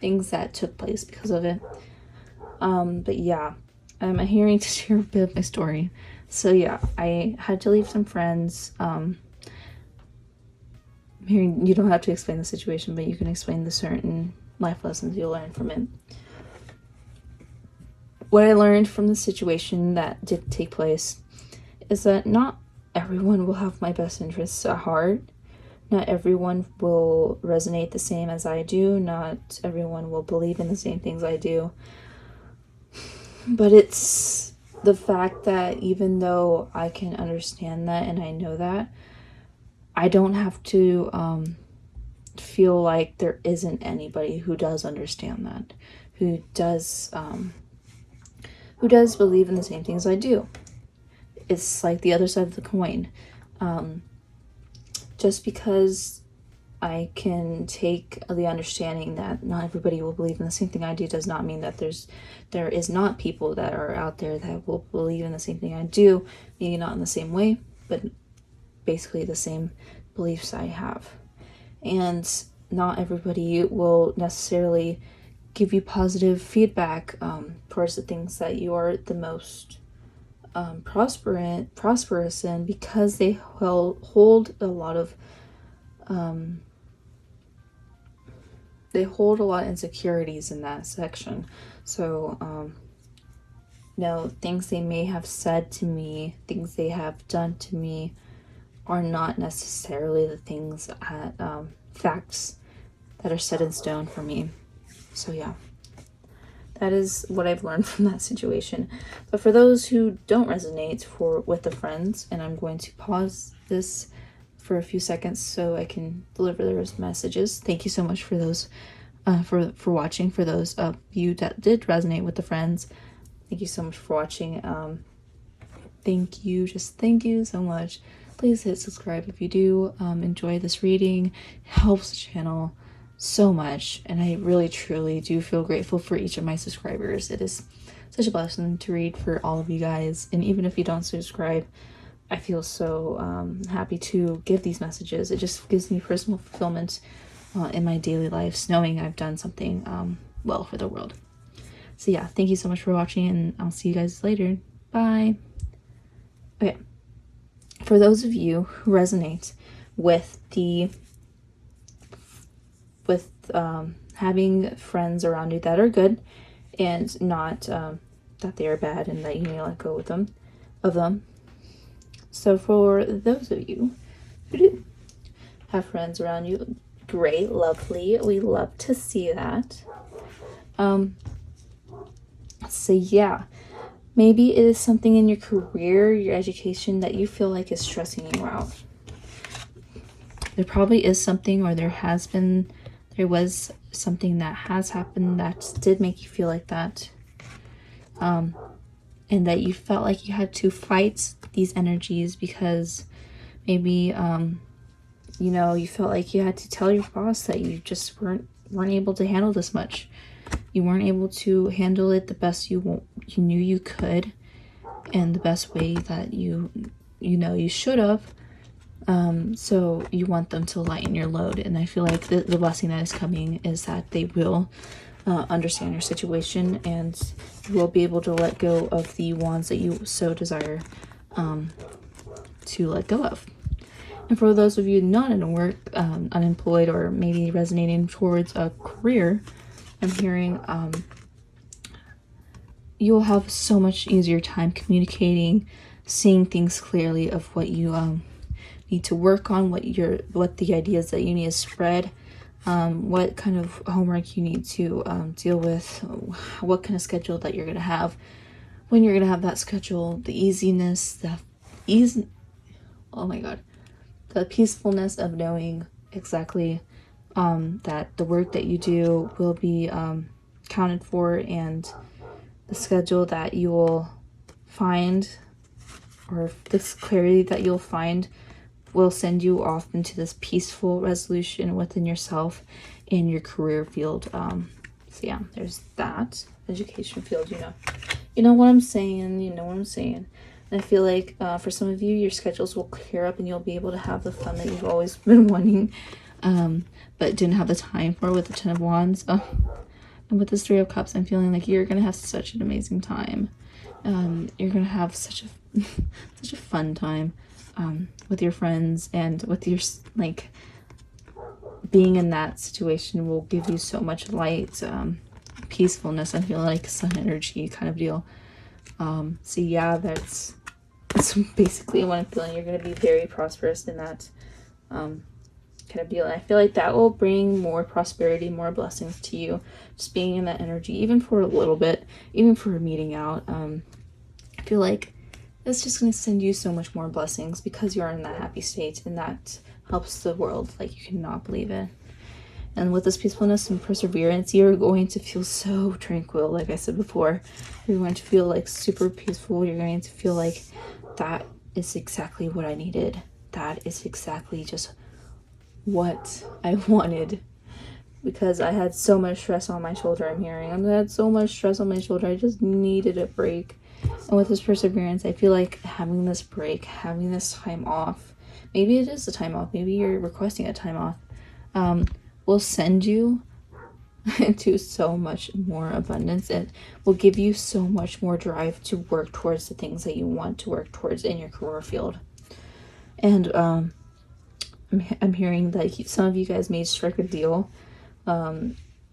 S1: things that took place because of it. But yeah, I'm hearing to share a bit of my story. So yeah, I had to leave some friends. Hearing, you don't have to explain the situation, but you can explain the certain life lessons you'll learn from it. What I learned from the situation that did take place is that not everyone will have my best interests at heart. Not everyone will resonate the same as I do. Not everyone will believe in the same things I do. But it's the fact that even though I can understand that and I know that, I don't have to feel like there isn't anybody who does understand that, who does believe in the same things I do. It's like the other side of the coin. Just because I can take the understanding that not everybody will believe in the same thing I do does not mean that there is not people that are out there that will believe in the same thing I do, maybe not in the same way, but basically the same beliefs I have. And not everybody will necessarily give you positive feedback towards the things that you are the most prosperous in, because they hold a lot of insecurities in that section. So things they may have said to me, things they have done to me, are not necessarily the things that facts that are set in stone for me. So yeah, that is what I've learned from that situation. But for those who don't resonate with the friends, and I'm going to pause this for a few seconds so I can deliver those messages. Thank you so much for those, for watching. For those of you that did resonate with the friends, thank you so much for watching. Thank you so much. Please hit subscribe if you do enjoy this reading. It helps the channel so much, and I really truly do feel grateful for each of my subscribers. It is such a blessing to read for all of you guys, and even if you don't subscribe, I feel so happy to give these messages. It just gives me personal fulfillment in my daily life, knowing I've done something well for the world. So yeah, thank you so much for watching, and I'll see you guys later. Bye. Okay, for those of you who resonate with having friends around you that are good, and not that they are bad and that you need to let go of them. So for those of you who do have friends around you, great, lovely, we love to see that. So yeah, maybe it is something in your career, your education, that you feel like is stressing you out. There probably is something, or there was something that has happened that did make you feel like that. And that you felt like you had to fight these energies because maybe, you felt like you had to tell your boss that you just weren't able to handle this much. You weren't able to handle it the best you knew you could, and the best way that you should have. So you want them to lighten your load, and I feel like the blessing that is coming is that they will understand your situation, and you will be able to let go of the wands that you so desire to let go of. And for those of you not in work, unemployed, or maybe resonating towards a career, I'm hearing you'll have so much easier time communicating, seeing things clearly of what you need to work on, what the ideas that you need to spread, what kind of homework you need to deal with, what kind of schedule that you're going to have, when you're going to have that schedule, the easiness, the peacefulness of knowing exactly that the work that you do will be accounted for, and the schedule that you will find, or this clarity that you'll find, will send you off into this peaceful resolution within yourself in your career field. So yeah, there's that. Education field, you know what I'm saying. And I feel like for some of you, your schedules will clear up and you'll be able to have the fun that you've always been wanting, but didn't have the time for, with the Ten of Wands. And with this Three of Cups, I'm feeling like you're gonna have such an amazing time. You're gonna have such a fun time with your friends, and with your being in that situation will give you so much light, peacefulness. I feel like sun energy kind of deal. So yeah, that's basically what I'm feeling. You're going to be very prosperous in that kind of deal, and I feel like that will bring more prosperity, more blessings to you, just being in that energy, even for a little bit, even for a meeting out. I feel like it's just going to send you so much more blessings because you're in that happy state, and that helps the world like you cannot believe it. And with this peacefulness and perseverance, you're going to feel so tranquil. Like I said before, you're going to feel like super peaceful. You're going to feel like that is exactly what I needed. That is exactly just what I wanted, because I had so much stress on my shoulder. I had so much stress on my shoulder. I just needed a break. And with this perseverance, I feel like having this break, having this time off, maybe it is a time off, maybe you're requesting a time off, will send you into so much more abundance, and will give you so much more drive to work towards the things that you want to work towards in your career field. And I'm hearing that some of you guys may strike a deal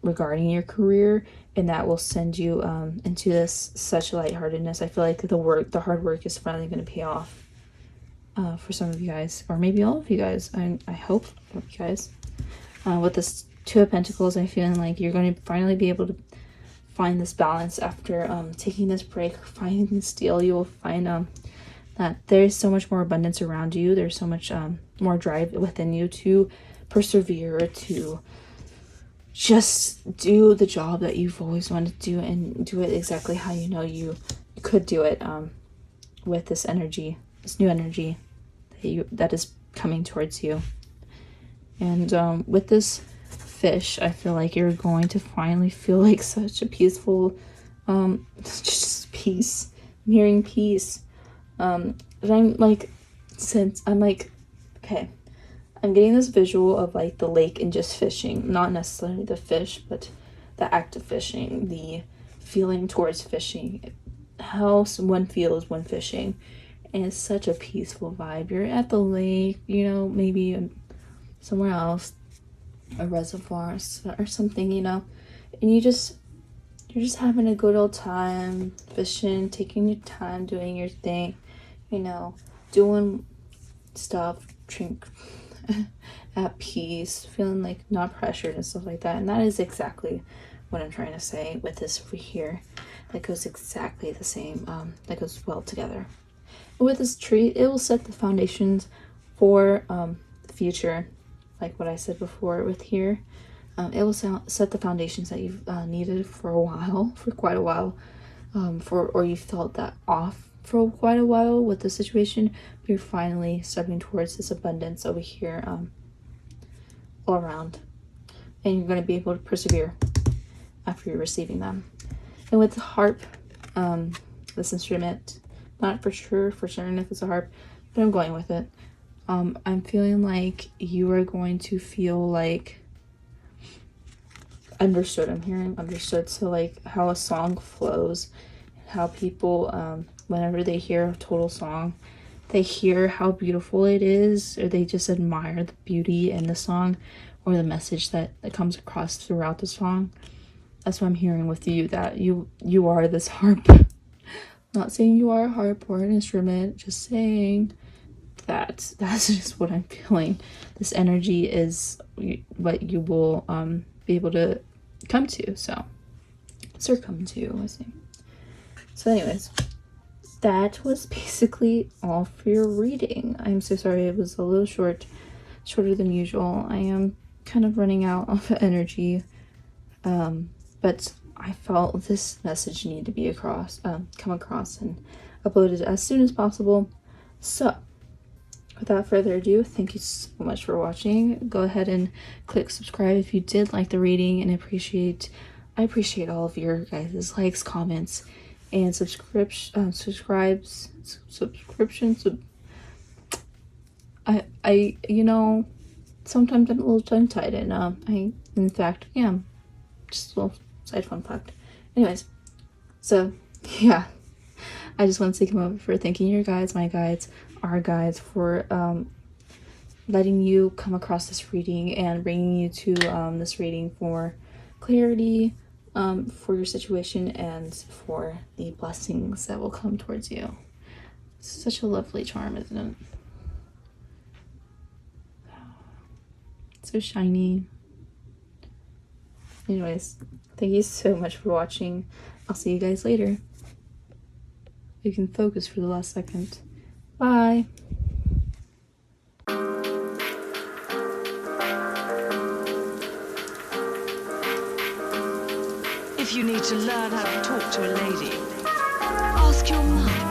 S1: regarding your career, and that will send you into this such lightheartedness. I feel like the hard work is finally going to pay off for some of you guys, or maybe all of you guys. I hope all of you guys. With this Two of Pentacles, I'm feeling like you're going to finally be able to find this balance after taking this break, finding this deal. You will find that there's so much more abundance around you. There's so much more drive within you to persevere, to just do the job that you've always wanted to do, and do it exactly how you know you could do it with this energy, this new energy that is coming towards you. And with this fish, I feel like you're going to finally feel like such a peaceful, just peace. I'm hearing peace. And I'm like, okay, I'm getting this visual of like the lake and just fishing, not necessarily the fish, but the act of fishing, the feeling towards fishing, how one feels when fishing. And it's such a peaceful vibe. You're at the lake, you know, maybe somewhere else, a reservoir or something, you know, and you're just having a good old time fishing, taking your time, doing your thing, you know, doing stuff, drink at peace, feeling like not pressured and stuff like that. And that is exactly what I'm trying to say with this over here. That goes exactly the same, that goes well together. With this tree, it will set the foundations for the future, like what I said before with here. It will set the foundations that you've needed for quite a while, or you felt that off for quite a while with the situation. But you're finally stepping towards this abundance over here, all around, and you're going to be able to persevere after you're receiving them. And with the harp, this instrument, not for certain if it's a harp, but I'm going with it. I'm feeling like you are going to feel like understood. I'm hearing understood. So like how a song flows, how people, whenever they hear a total song, they hear how beautiful it is, or they just admire the beauty in the song or the message that comes across throughout the song. That's what I'm hearing with you, that you are this harp. Not saying you are a harp or an instrument, just saying that's just what I'm feeling. This energy is what you will be able to come to, succumb to, I see. So anyways, that was basically all for your reading. I'm so sorry it was a little shorter than usual. I am kind of running out of energy, but I felt this message needed to be come across and uploaded as soon as possible. So without further ado, thank you so much for watching. Go ahead and click subscribe if you did like the reading, and I appreciate all of your guys' likes, comments, and subscriptions. I you know, sometimes I'm a little tongue-tied, and I in fact am. Just a little side fun fact. Anyways, so yeah, I just want to take a moment for thanking your guides, my guides, our guides, for letting you come across this reading and bringing you to this reading for clarity, for your situation, and for the blessings that will come towards you. It's such a lovely charm, isn't it? So shiny. Anyways, thank you so much for watching. I'll see you guys later. You can focus for the last second. Bye.
S2: If you need to learn how to talk to a lady, ask your mum.